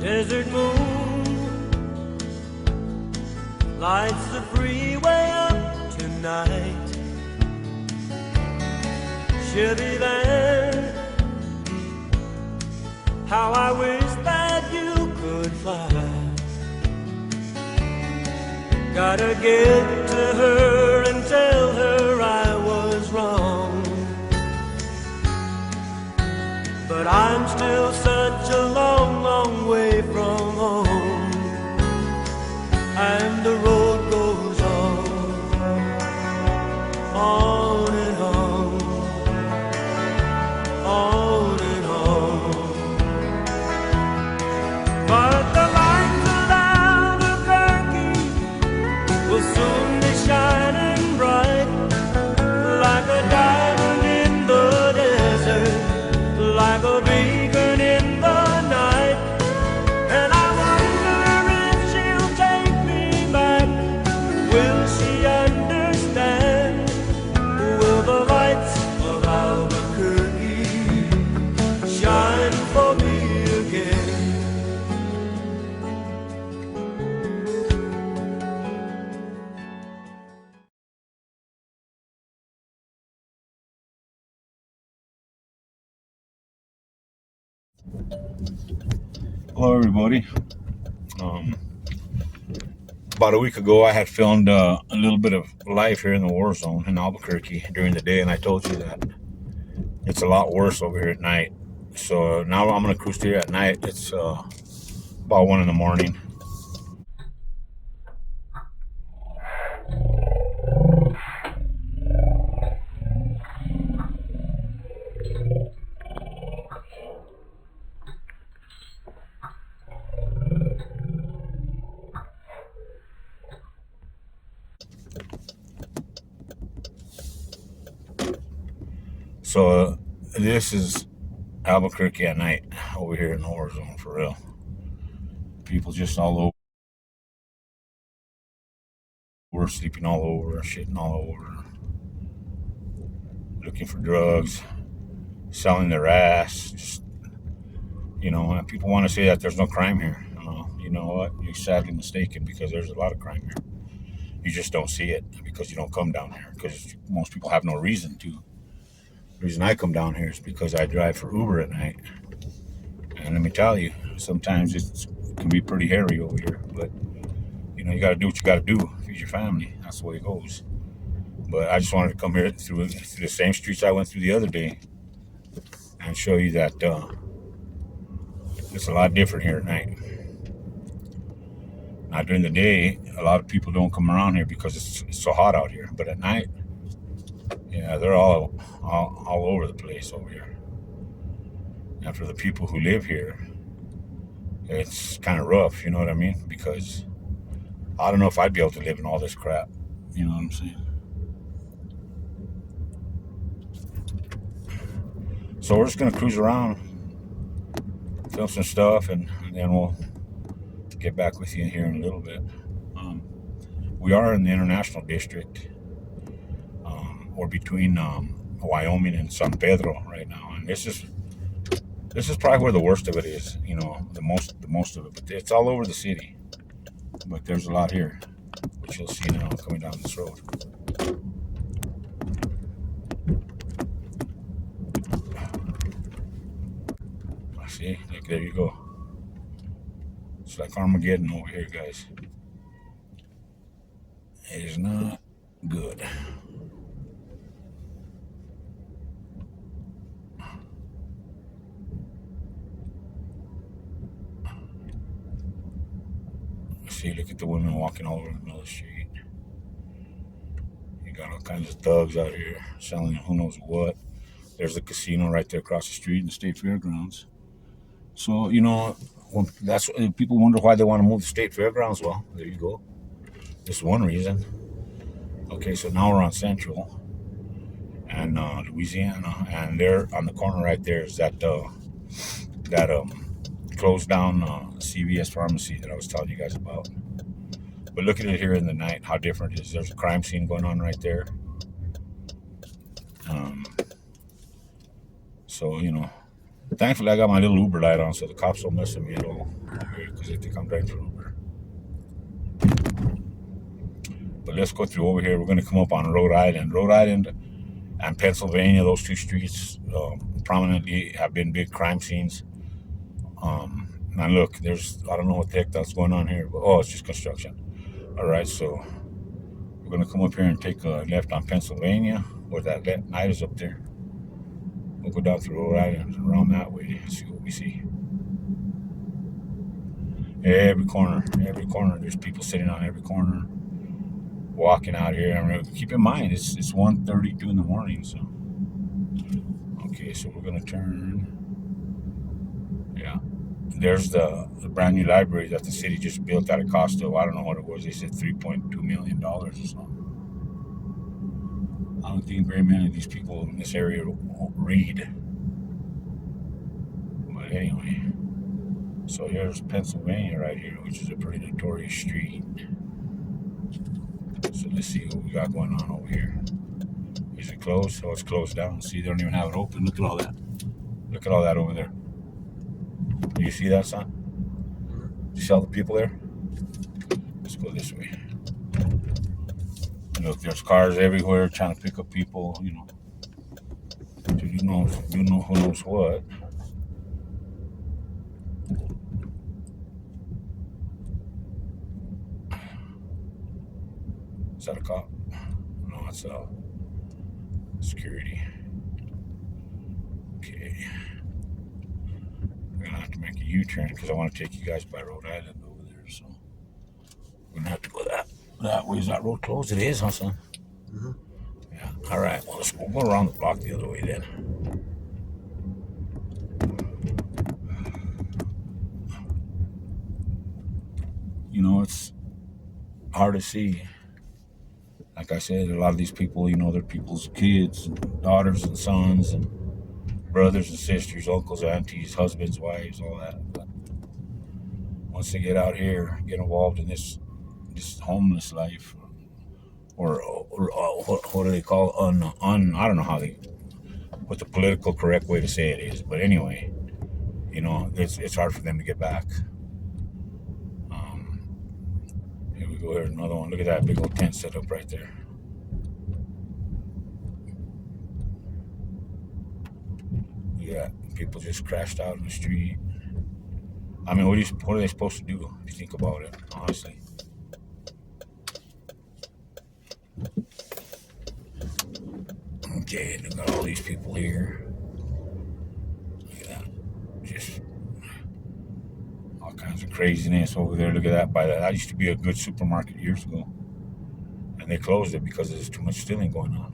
Desert moon lights the freeway up tonight. Chevy van, how I wish that you could fly. Gotta get to her and tell her I was wrong. But I'm still such a long, long way from home. And the road goes on and on, on and on. But the lights of Albuquerque will soon be shining bright, like a diamond in the desert, like a beacon in the night. And I wonder if she'll take me back. Will she understand? Will the lights of Albuquerque shine for me again? Hello everybody. About a week ago I had filmed a little bit of life here in the war zone in Albuquerque during the day, and I told you that it's a lot worse over here at night. So now I'm going to cruise through here at night. It's about 1 in the morning. So this is Albuquerque at night over here in the war zone, for real. People just all over, sleeping all over, shitting all over, looking for drugs, selling their ass. Just, you know, and people want to say that there's no crime here. You know what? You're sadly mistaken, because there's a lot of crime here. You just don't see it because you don't come down here, because most people have no reason to. The reason I come down here is because I drive for Uber at night. And let me tell you, sometimes it can be pretty hairy over here. But, you know, you got to do what you got to do. Feed your family. That's the way it goes. But I just wanted to come here through the same streets I went through the other day and show you that it's a lot different here at night. Now, during the day, a lot of people don't come around here because it's so hot out here. But at night, yeah, they're all over the place over here. And for the people who live here, it's kind of rough, you know what I mean? Because I don't know if I'd be able to live in all this crap. You know what I'm saying? So we're just going to cruise around, film some stuff, and then we'll get back with you here in a little bit. We are in the International District. We're between Wyoming and San Pedro right now, and this is probably where the worst of it is. You know, the most of it, but it's all over the city. But there's a lot here, which you'll see now coming down this road. See, look, there you go. It's like Armageddon over here, guys. It is not good. See, look at the women walking all over the middle of the street. You got all kinds of thugs out here selling who knows what. There's a casino right there across the street in the state fairgrounds. So, you know, that's people wonder why they want to move to state fairgrounds. Well, there you go. This is one reason. Okay, so now we're on Central and Louisiana, and there on the corner right there is that closed down CVS pharmacy that I was telling you guys about. But look at it here in the night, how different it is. There's a crime scene going on right there. So, you know, Thankfully, I got my little Uber light on, so the cops don't mess with me at all because they think I'm driving for Uber. But let's go through over here. We're going to come up on Rhode Island. Rhode Island and Pennsylvania, those two streets prominently have been big crime scenes. Now look, I don't know what the heck that's going on here, but it's just construction. All right, so we're going to come up here and take a left on Pennsylvania, where that light is up there. We'll go down through Rhode Island, around that way, and see what we see. Every corner, there's people sitting on every corner, walking out here. I mean, keep in mind, it's 1:32 in the morning, so. Okay, so we're going to turn. Yeah. There's the brand new library that the city just built at a cost of, I don't know what it was. They said $3.2 million or something. I don't think very many of these people in this area read. But anyway, so here's Pennsylvania right here, which is a pretty notorious street. So let's see what we got going on over here. Is it closed? Oh, it's closed down. See, they don't even have it open. Look at all that. Look at all that over there. Do you see that, son? You see all the people there? Let's go this way. Look, there's cars everywhere trying to pick up people, you know. So you know who knows what. Is that a cop? No, it's security. Okay. We're gonna have to make a U-turn because I want to take you guys by Rhode Island over there. So we're gonna have to go that way. Is that road closed? It is, huh, son? Mm-hmm. Yeah. All right. Well, we'll go around the block the other way then. You know, it's hard to see. Like I said, a lot of these people, you know, they're people's kids, and daughters and sons, and brothers and sisters, uncles, aunties, husbands, wives, all that. But once they get out here, get involved in this homeless life, or what do they call I don't know what the political correct way to say it is, but anyway, you know, it's hard for them to get back. Here we go. Here's another one. Look at that big old tent set up right there. Yeah, people just crashed out in the street. I mean, what are they supposed to do if you think about it, honestly? Okay, look at all these people here. Look at that. Just all kinds of craziness over there. Look at that. That used to be a good supermarket years ago. And they closed it because there's too much stealing going on.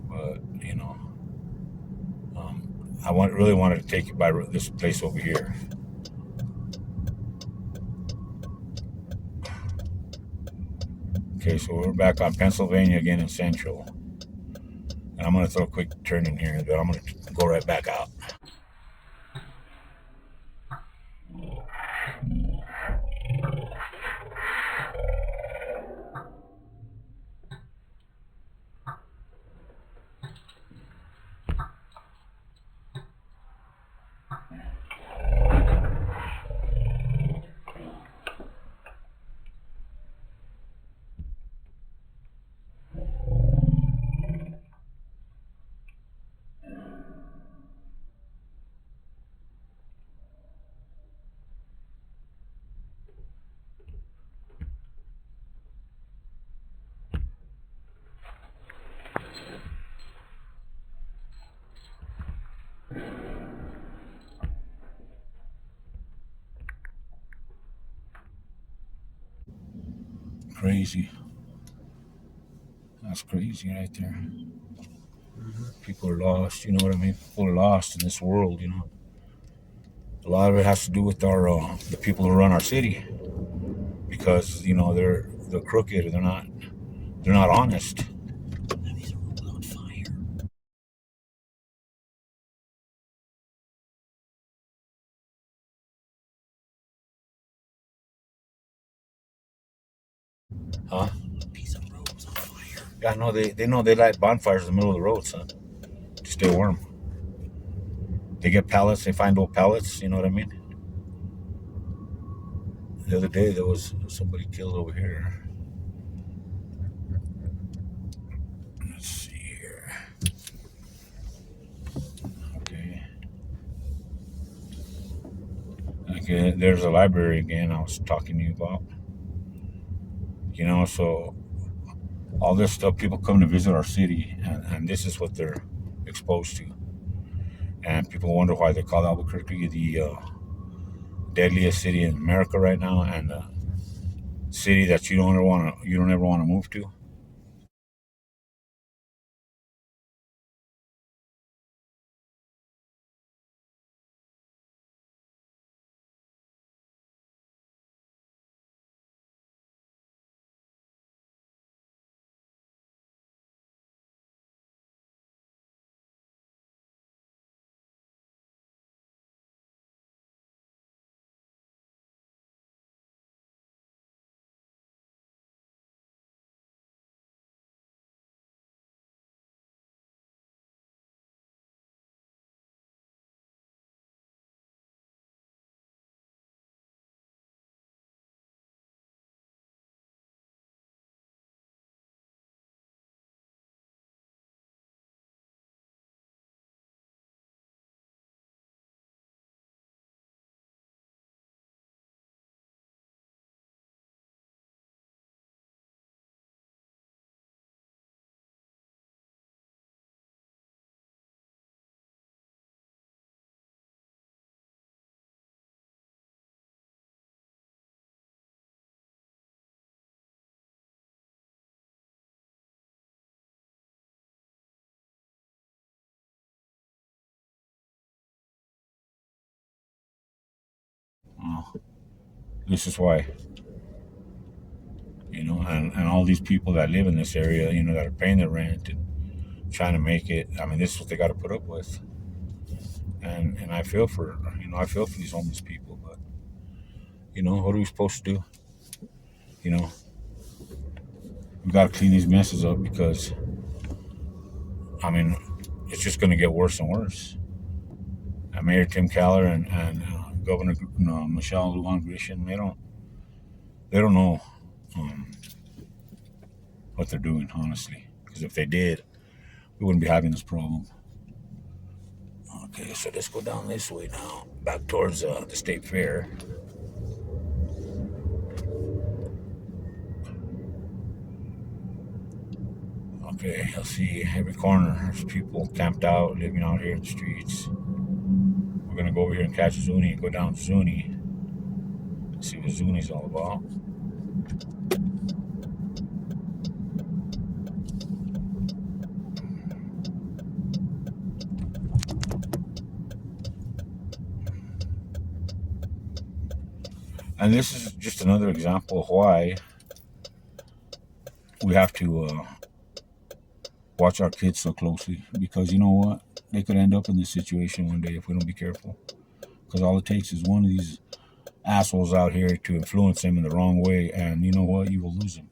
But, you know, I really wanted to take you by this place over here. Okay, so we're back on Pennsylvania again in Central. And I'm going to throw a quick turn in here, but I'm going to go right back out. Crazy. That's crazy right there. Mm-hmm. People are lost, you know what I mean? People are lost in this world, you know. A lot of it has to do with the people who run our city, because you know they're crooked. They're not honest. These roads on fire. Huh? Piece of roads on fire. Yeah, no, they know they light bonfires in the middle of the road, son, to stay warm. They get pallets. They find old pallets. You know what I mean? The other day there was somebody killed over here. Let's see here. Okay. Okay. There's a library again. I was talking to you about. So all this stuff, people come to visit our city, and this is what they're exposed to. And people wonder why they call Albuquerque the deadliest city in America right now, and the city that you don't ever want to move to. Uh, this is why, and all these people that live in this area, that are paying their rent and trying to make it. I mean, this is what they got to put up with. And I feel for these homeless people, but what are we supposed to do? You know, we got to clean these messes up because, I mean, it's just going to get worse and worse. Mayor Tim Keller and Governor Michelle Lujan Grisham, they don't know um, what they're doing, honestly. Because if they did, we wouldn't be having this problem. Okay, so let's go down this way now, back towards the state fair. Okay, you'll see every corner there's people camped out, living out here in the streets. We're gonna go over here and catch Zuni and go down Zuni, see what Zuni's all about. And this is just another example of why we have to watch our kids so closely, because you know what? They could end up in this situation one day if we don't be careful. Because all it takes is one of these assholes out here to influence them in the wrong way, and you know what? You will lose them.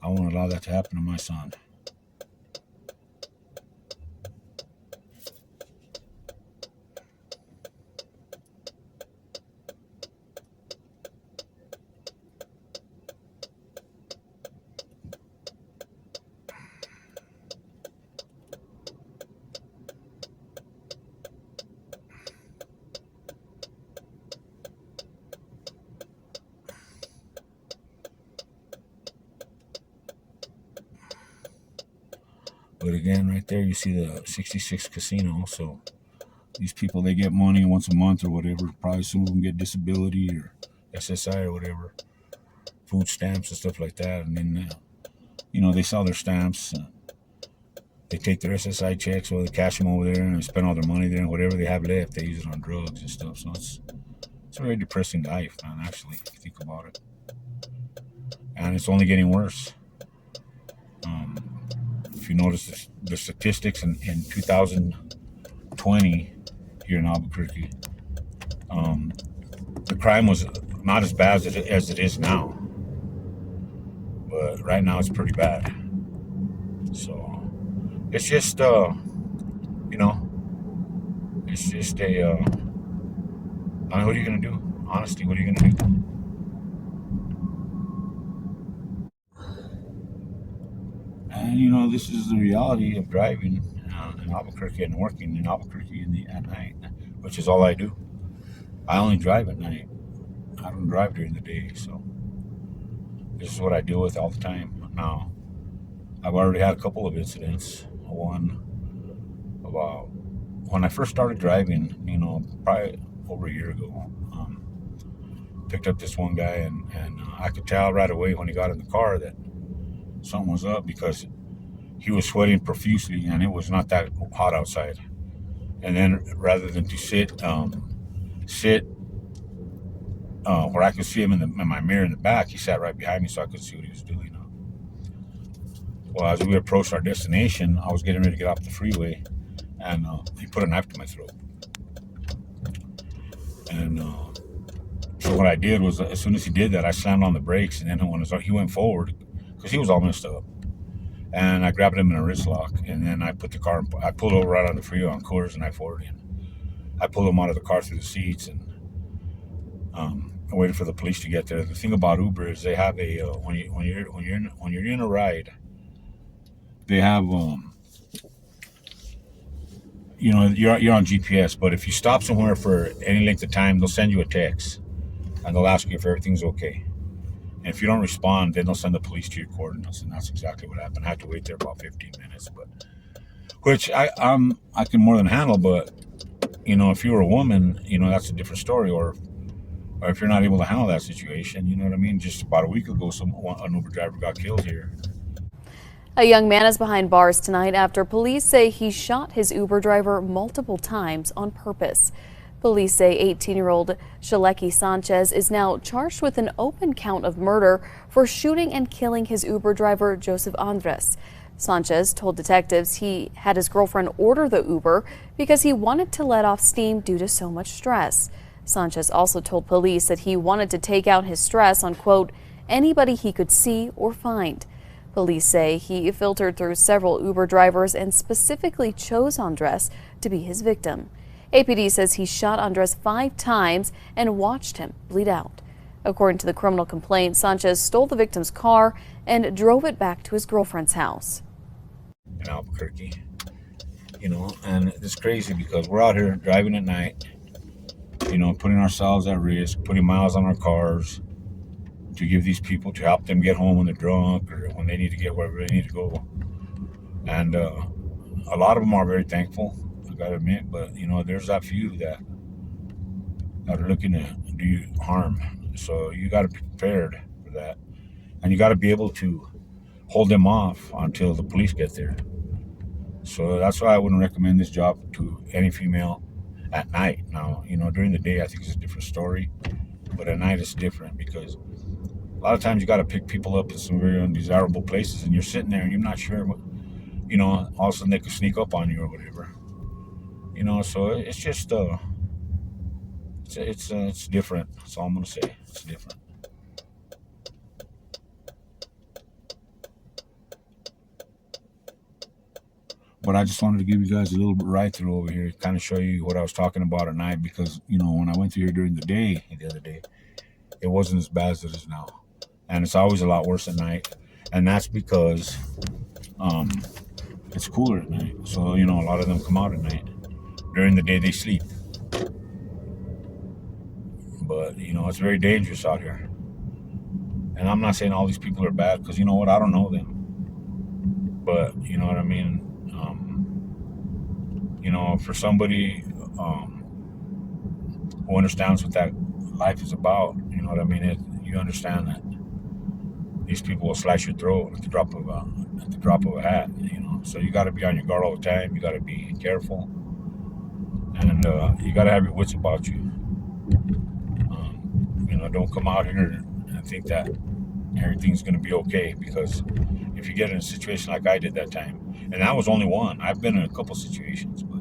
I won't allow that to happen to my son. But again, right there, you see the 66 casino. So these people, they get money once a month or whatever. Probably some of them get disability or SSI or whatever, food stamps and stuff like that. And then, they sell their stamps. They take their SSI checks or they cash them over there and they spend all their money there. And whatever they have left, they use it on drugs and stuff. So it's a very depressing life, man, actually, if you think about it. And it's only getting worse. If you notice the statistics in 2020 here in Albuquerque, the crime was not as bad as it is now. But right now it's pretty bad. So it's just, it's just a, I mean, what are you going to do? Honestly, what are you going to do? And, you know, this is the reality of driving in Albuquerque and working in Albuquerque at night, which is all I do. I only drive at night. I don't drive during the day, so this is what I deal with all the time. Now, I've already had a couple of incidents. One about when I first started driving, you know, probably over a year ago. Picked up this one guy, and I could tell right away when he got in the car that something was up because he was sweating profusely, and it was not that hot outside. And then rather than to sit where I could see him in my mirror in the back, he sat right behind me so I could see what he was doing. Well, as we approached our destination, I was getting ready to get off the freeway, and he put a knife to my throat. And so what I did was, as soon as he did that, I slammed on the brakes, and then when he went forward, because he was all messed up, and I grabbed him in a wrist lock, and then I pulled over right on the freeway on Coors and I-40, and I pulled him out of the car through the seats, and I waited for the police to get there. The thing about Uber is they have a when you're in a ride, they have you know, you're on GPS, but if you stop somewhere for any length of time, they'll send you a text, and they'll ask you if everything's okay. And if you don't respond, then they'll send the police to your coordinates, and that's exactly what happened. I had to wait there about 15 minutes, which I can more than handle. But you know, if you were a woman, you know, that's a different story. Or if you're not able to handle that situation, you know what I mean. Just about a week ago, an Uber driver got killed here. A young man is behind bars tonight after police say he shot his Uber driver multiple times on purpose. Police say 18-year-old Shaleki Sanchez is now charged with an open count of murder for shooting and killing his Uber driver, Joseph Andres. Sanchez told detectives he had his girlfriend order the Uber because he wanted to let off steam due to so much stress. Sanchez also told police that he wanted to take out his stress on, quote, anybody he could see or find. Police say he filtered through several Uber drivers and specifically chose Andres to be his victim. APD says he shot Andres 5 times and watched him bleed out. According to the criminal complaint, Sanchez stole the victim's car and drove it back to his girlfriend's house. In Albuquerque, you know, and it's crazy because we're out here driving at night, you know, putting ourselves at risk, putting miles on our cars to give these people, to help them get home when they're drunk or when they need to get wherever they need to go. And a lot of them are very thankful, I gotta admit, but you know, there's that few that are looking to do you harm. So you got to be prepared for that, and you got to be able to hold them off until the police get there. So that's why I wouldn't recommend this job to any female at night. Now, you know, during the day I think it's a different story, but at night it's different because a lot of times you got to pick people up in some very undesirable places, and you're sitting there and you're not sure what, you know, all of a sudden they could sneak up on you or whatever. You know, so it's just it's different. That's all I'm gonna say. It's different. But I just wanted to give you guys a little bit ride through over here, kind of show you what I was talking about at night, because you know, when I went through here during the day the other day, it wasn't as bad as it is now, and it's always a lot worse at night, and that's because it's cooler at night. So you know, a lot of them come out at night. During the day they sleep. But you know, it's very dangerous out here. And I'm not saying all these people are bad, because you know what, I don't know them. But you know what I mean. You know, for somebody who understands what that life is about, you know what I mean. You understand that these people will slice your throat at the drop of a hat. You know, so you got to be on your guard all the time. You got to be careful, and you got to have your wits about you. You know, don't come out here and think that everything's going to be okay, because if you get in a situation like I did that time, and that was only one. I've been in a couple situations, but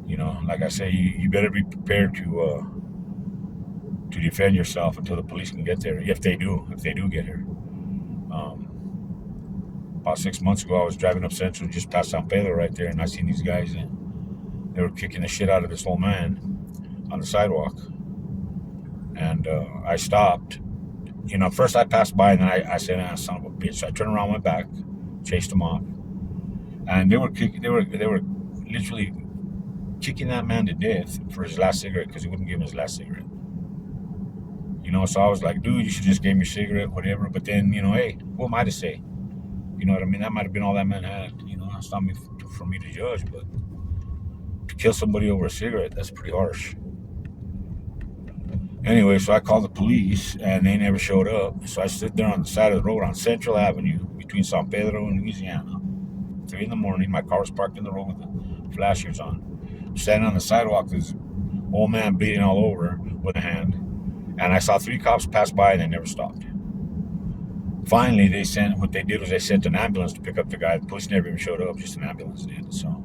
you know, like I say, you better be prepared to defend yourself until the police can get there, if they do get here. About 6 months ago, I was driving up Central just past San Pedro right there, and I seen these guys, and They were kicking the shit out of this old man on the sidewalk. And I stopped. You know, first I passed by, and then I said, "Ah, son of a bitch." So I turned around, went back, chased them off. And they were literally kicking that man to death for his last cigarette because he wouldn't give him his last cigarette. You know, so I was like, dude, you should just give me a cigarette, whatever. But then, you know, hey, who am I to say? You know what I mean? That might have been all that man had. You know, it's not for me to judge, but to kill somebody over a cigarette, that's pretty harsh. Anyway, so I called the police, and they never showed up. So I stood there on the side of the road on Central Avenue between San Pedro and Louisiana. 3 in the morning, my car was parked in the road with the flashers on. Standing on the sidewalk, this old man bleeding all over with a hand. And I saw 3 cops pass by, and they never stopped. Finally, what they did was they sent an ambulance to pick up the guy. The police never even showed up, just an ambulance did. So,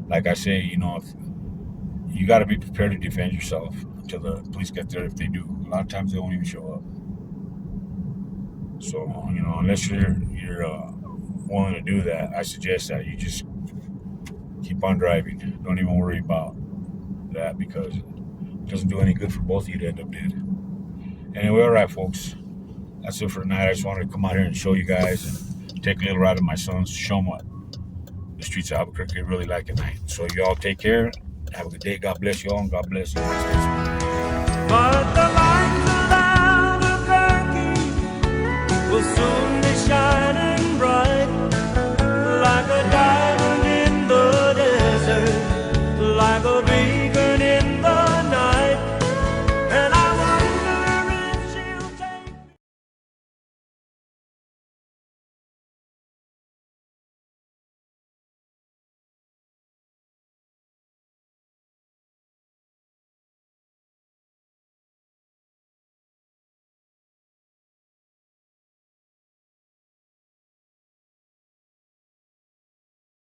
like I say, you know, you got to be prepared to defend yourself until the police get there. If they do, a lot of times they won't even show up. So, you know, unless you're willing to do that, I suggest that you just keep on driving. Don't even worry about that, because it doesn't do any good for both of you to end up dead. Anyway, all right, folks. That's it for tonight. I just wanted to come out here and show you guys and take a little ride with my sons, show them what the streets of Albuquerque are really like at night. So you all take care. Have a good day. God bless you all, and God bless you. But the lights of Albuquerque will soon